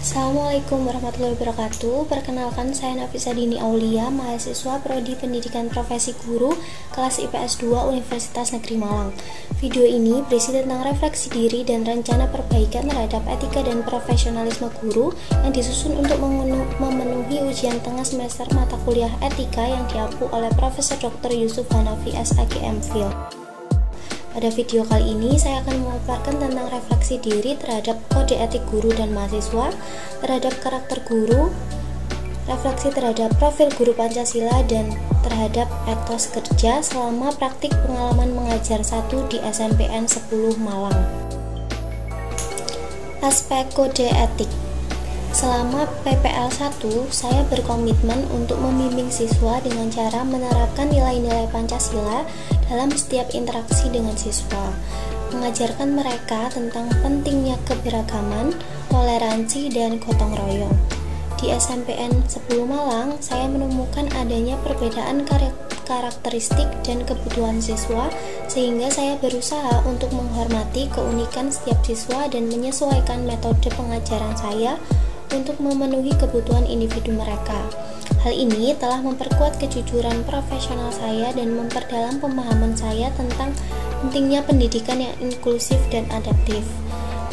Assalamualaikum warahmatullahi wabarakatuh. Perkenalkan, saya Nafisa Dini Aulia, mahasiswa Prodi Pendidikan Profesi Guru kelas IPS 2 Universitas Negeri Malang. Video ini berisi tentang refleksi diri dan rencana perbaikan terhadap etika dan profesionalisme guru yang disusun untuk memenuhi ujian tengah semester mata kuliah etika yang diampu oleh Profesor Dr. Yusuf Hanafi SAG MPhil. Pada video kali ini, saya akan memaparkan tentang refleksi diri terhadap kode etik guru dan mahasiswa, terhadap karakter guru, refleksi terhadap profil guru Pancasila, dan terhadap etos kerja selama praktik pengalaman mengajar 1 di SMPN 10 Malang. Aspek kode etik. Selama PPL 1, saya berkomitmen untuk membimbing siswa dengan cara menerapkan nilai-nilai Pancasila dalam setiap interaksi dengan siswa, mengajarkan mereka tentang pentingnya keberagaman, toleransi, dan gotong royong. Di SMPN 10 Malang, saya menemukan adanya perbedaan karakteristik dan kebutuhan siswa, sehingga saya berusaha untuk menghormati keunikan setiap siswa dan menyesuaikan metode pengajaran saya untuk memenuhi kebutuhan individu mereka. Hal ini telah memperkuat kejujuran profesional saya dan memperdalam pemahaman saya tentang pentingnya pendidikan yang inklusif dan adaptif.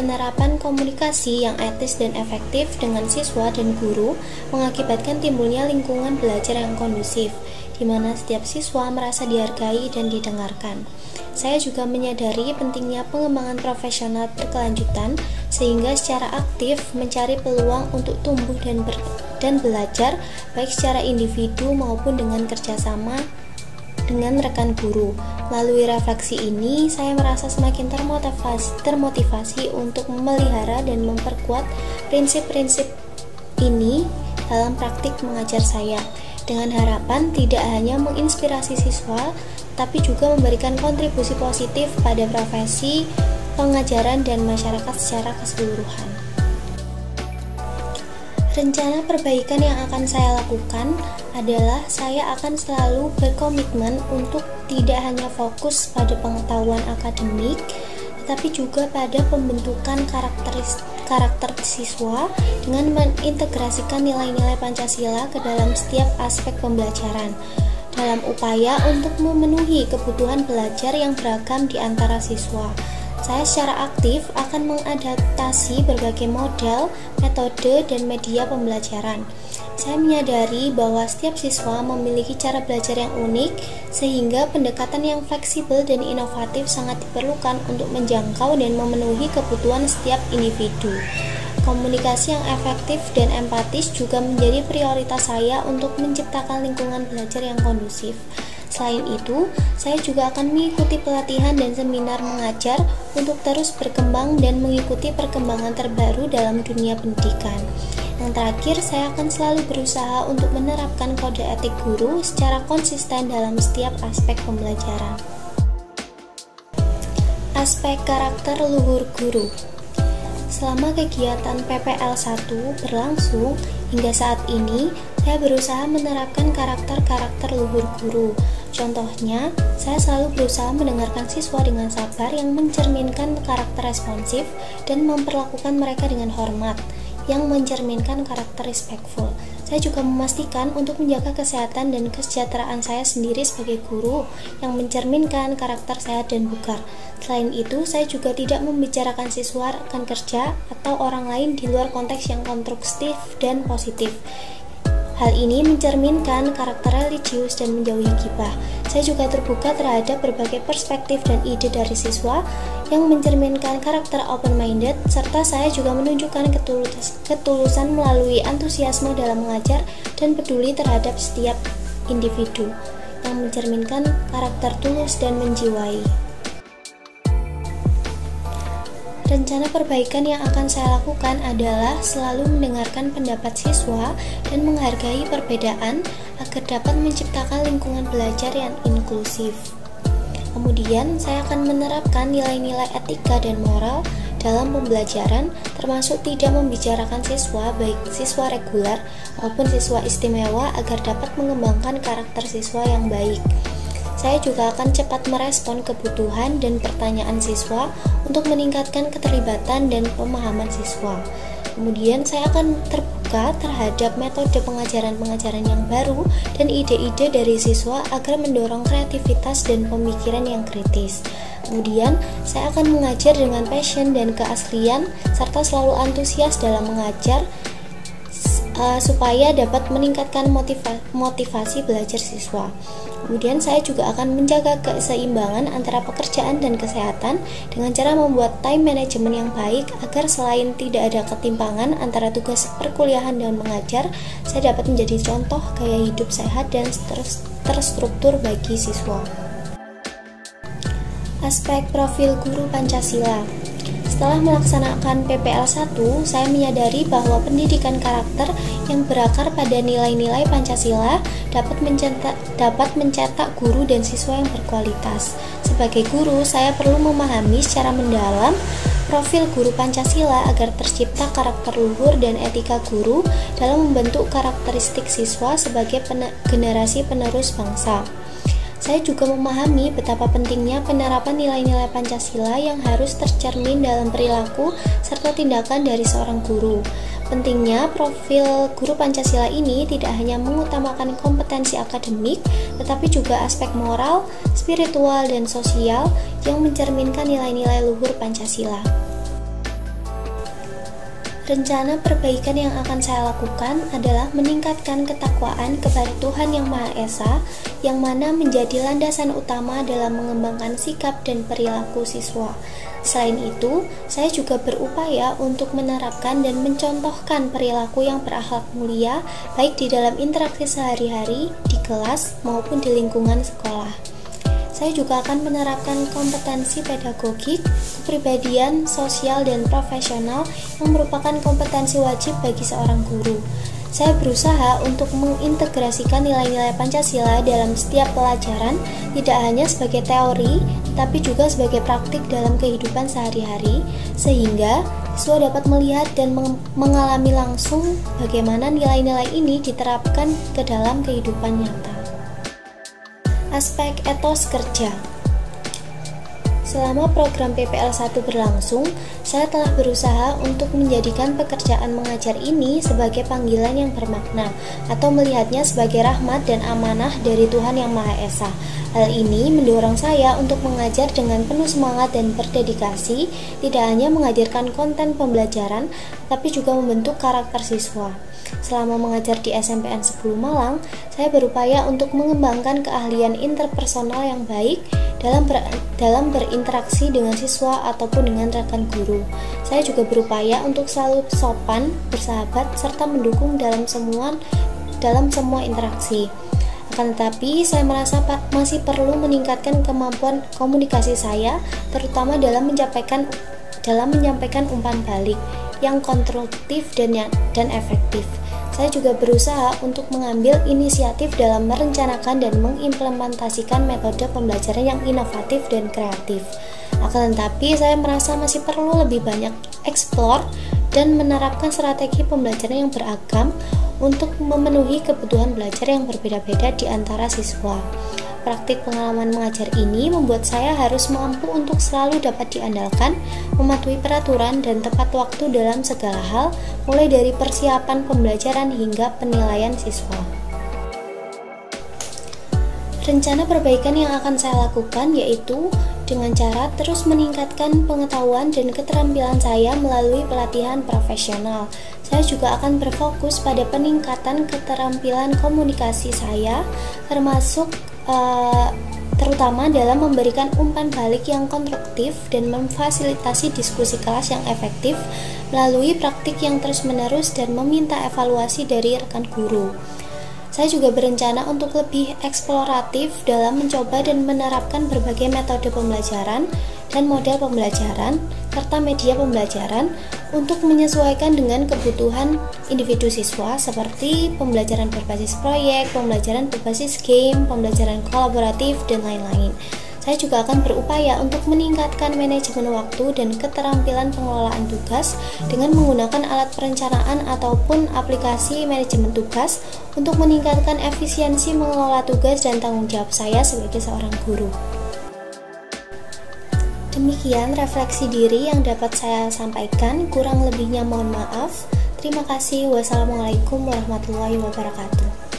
Penerapan komunikasi yang etis dan efektif dengan siswa dan guru mengakibatkan timbulnya lingkungan belajar yang kondusif, di mana setiap siswa merasa dihargai dan didengarkan. Saya juga menyadari pentingnya pengembangan profesional berkelanjutan, sehingga secara aktif mencari peluang untuk tumbuh dan belajar, baik secara individu maupun dengan kerjasama dengan rekan guru. Melalui refleksi ini, saya merasa semakin termotivasi untuk memelihara dan memperkuat prinsip-prinsip ini dalam praktik mengajar saya, dengan harapan tidak hanya menginspirasi siswa, tapi juga memberikan kontribusi positif pada profesi, pengajaran, dan masyarakat secara keseluruhan. Rencana perbaikan yang akan saya lakukan adalah saya akan selalu berkomitmen untuk tidak hanya fokus pada pengetahuan akademik, tetapi juga pada pembentukan karakter siswa dengan mengintegrasikan nilai-nilai Pancasila ke dalam setiap aspek pembelajaran, dalam upaya untuk memenuhi kebutuhan belajar yang beragam di antara siswa. Saya secara aktif akan mengadaptasi berbagai model, metode, dan media pembelajaran. Saya menyadari bahwa setiap siswa memiliki cara belajar yang unik, sehingga pendekatan yang fleksibel dan inovatif sangat diperlukan untuk menjangkau dan memenuhi kebutuhan setiap individu. Komunikasi yang efektif dan empatis juga menjadi prioritas saya untuk menciptakan lingkungan belajar yang kondusif. Selain itu, saya juga akan mengikuti pelatihan dan seminar mengajar untuk terus berkembang dan mengikuti perkembangan terbaru dalam dunia pendidikan. Yang terakhir, saya akan selalu berusaha untuk menerapkan kode etik guru secara konsisten dalam setiap aspek pembelajaran. Aspek karakter luhur guru. Selama kegiatan PPL 1 berlangsung hingga saat ini, saya berusaha menerapkan karakter luhur guru. Contohnya, saya selalu berusaha mendengarkan siswa dengan sabar yang mencerminkan karakter responsif dan memperlakukan mereka dengan hormat yang mencerminkan karakter respectful. Saya juga memastikan untuk menjaga kesehatan dan kesejahteraan saya sendiri sebagai guru yang mencerminkan karakter sehat dan bugar. Selain itu, saya juga tidak membicarakan siswa, rekan kerja, atau orang lain di luar konteks yang konstruktif dan positif. Hal ini mencerminkan karakter religius dan menjauhi ghibah. Saya juga terbuka terhadap berbagai perspektif dan ide dari siswa yang mencerminkan karakter open-minded, serta saya juga menunjukkan ketulusan melalui antusiasme dalam mengajar dan peduli terhadap setiap individu yang mencerminkan karakter tulus dan menjiwai. Rencana perbaikan yang akan saya lakukan adalah selalu mendengarkan pendapat siswa dan menghargai perbedaan agar dapat menciptakan lingkungan belajar yang inklusif. Kemudian, saya akan menerapkan nilai-nilai etika dan moral dalam pembelajaran, termasuk tidak membicarakan siswa, baik siswa reguler maupun siswa istimewa, agar dapat mengembangkan karakter siswa yang baik. Saya juga akan cepat merespon kebutuhan dan pertanyaan siswa untuk meningkatkan keterlibatan dan pemahaman siswa. Kemudian saya akan terbuka terhadap metode pengajaran-pengajaran yang baru dan ide-ide dari siswa agar mendorong kreativitas dan pemikiran yang kritis. Kemudian, saya akan mengajar dengan passion dan keaslian serta selalu antusias dalam mengajar supaya dapat meningkatkan motivasi belajar siswa. Kemudian saya juga akan menjaga keseimbangan antara pekerjaan dan kesehatan dengan cara membuat time management yang baik agar selain tidak ada ketimpangan antara tugas perkuliahan dan mengajar, saya dapat menjadi contoh gaya hidup sehat dan terstruktur bagi siswa. Aspek profil guru Pancasila. Setelah melaksanakan PPL 1, saya menyadari bahwa pendidikan karakter yang berakar pada nilai-nilai Pancasila dapat mencetak guru dan siswa yang berkualitas. Sebagai guru, saya perlu memahami secara mendalam profil guru Pancasila agar tercipta karakter luhur dan etika guru dalam membentuk karakteristik siswa sebagai generasi penerus bangsa. Saya juga memahami betapa pentingnya penerapan nilai-nilai Pancasila yang harus tercermin dalam perilaku serta tindakan dari seorang guru. Pentingnya profil guru Pancasila ini tidak hanya mengutamakan kompetensi akademik, tetapi juga aspek moral, spiritual, dan sosial yang mencerminkan nilai-nilai luhur Pancasila. Rencana perbaikan yang akan saya lakukan adalah meningkatkan ketakwaan kepada Tuhan Yang Maha Esa, yang mana menjadi landasan utama dalam mengembangkan sikap dan perilaku siswa. Selain itu, saya juga berupaya untuk menerapkan dan mencontohkan perilaku yang berakhlak mulia, baik di dalam interaksi sehari-hari, di kelas, maupun di lingkungan sekolah. Saya juga akan menerapkan kompetensi pedagogik, kepribadian, sosial, dan profesional yang merupakan kompetensi wajib bagi seorang guru. Saya berusaha untuk mengintegrasikan nilai-nilai Pancasila dalam setiap pelajaran, tidak hanya sebagai teori, tetapi juga sebagai praktik dalam kehidupan sehari-hari, sehingga siswa dapat melihat dan mengalami langsung bagaimana nilai-nilai ini diterapkan ke dalam kehidupan nyata. Aspek etos kerja. Selama program PPL 1 berlangsung, saya telah berusaha untuk menjadikan pekerjaan mengajar ini sebagai panggilan yang bermakna atau melihatnya sebagai rahmat dan amanah dari Tuhan Yang Maha Esa. Hal ini mendorong saya untuk mengajar dengan penuh semangat dan berdedikasi, tidak hanya mengajarkan konten pembelajaran, tapi juga membentuk karakter siswa. Selama mengajar di SMPN 10 Malang, saya berupaya untuk mengembangkan keahlian interpersonal yang baik dalam berinteraksi dengan siswa ataupun dengan rekan guru. Saya juga berupaya untuk selalu sopan, bersahabat, serta mendukung dalam semua interaksi. Akan tetapi, saya merasa masih perlu meningkatkan kemampuan komunikasi saya, terutama dalam menyampaikan umpan balik yang konstruktif dan efektif. Saya juga berusaha untuk mengambil inisiatif dalam merencanakan dan mengimplementasikan metode pembelajaran yang inovatif dan kreatif. Akan tetapi, saya merasa masih perlu lebih banyak eksplor dan menerapkan strategi pembelajaran yang beragam untuk memenuhi kebutuhan belajar yang berbeda-beda di antara siswa. Praktik pengalaman mengajar ini membuat saya harus mampu untuk selalu dapat diandalkan, mematuhi peraturan dan tepat waktu dalam segala hal, mulai dari persiapan pembelajaran hingga penilaian siswa. Rencana perbaikan yang akan saya lakukan yaitu dengan cara terus meningkatkan pengetahuan dan keterampilan saya melalui pelatihan profesional. Saya juga akan berfokus pada peningkatan keterampilan komunikasi saya, terutama dalam memberikan umpan balik yang konstruktif dan memfasilitasi diskusi kelas yang efektif melalui praktik yang terus-menerus dan meminta evaluasi dari rekan guru. Saya juga berencana untuk lebih eksploratif dalam mencoba dan menerapkan berbagai metode pembelajaran dan model pembelajaran serta media pembelajaran untuk menyesuaikan dengan kebutuhan individu siswa seperti pembelajaran berbasis proyek, pembelajaran berbasis game, pembelajaran kolaboratif, dan lain-lain. Saya juga akan berupaya untuk meningkatkan manajemen waktu dan keterampilan pengelolaan tugas dengan menggunakan alat perencanaan ataupun aplikasi manajemen tugas untuk meningkatkan efisiensi mengelola tugas dan tanggung jawab saya sebagai seorang guru. Demikian refleksi diri yang dapat saya sampaikan, kurang lebihnya mohon maaf. Terima kasih. Wassalamualaikum warahmatullahi wabarakatuh.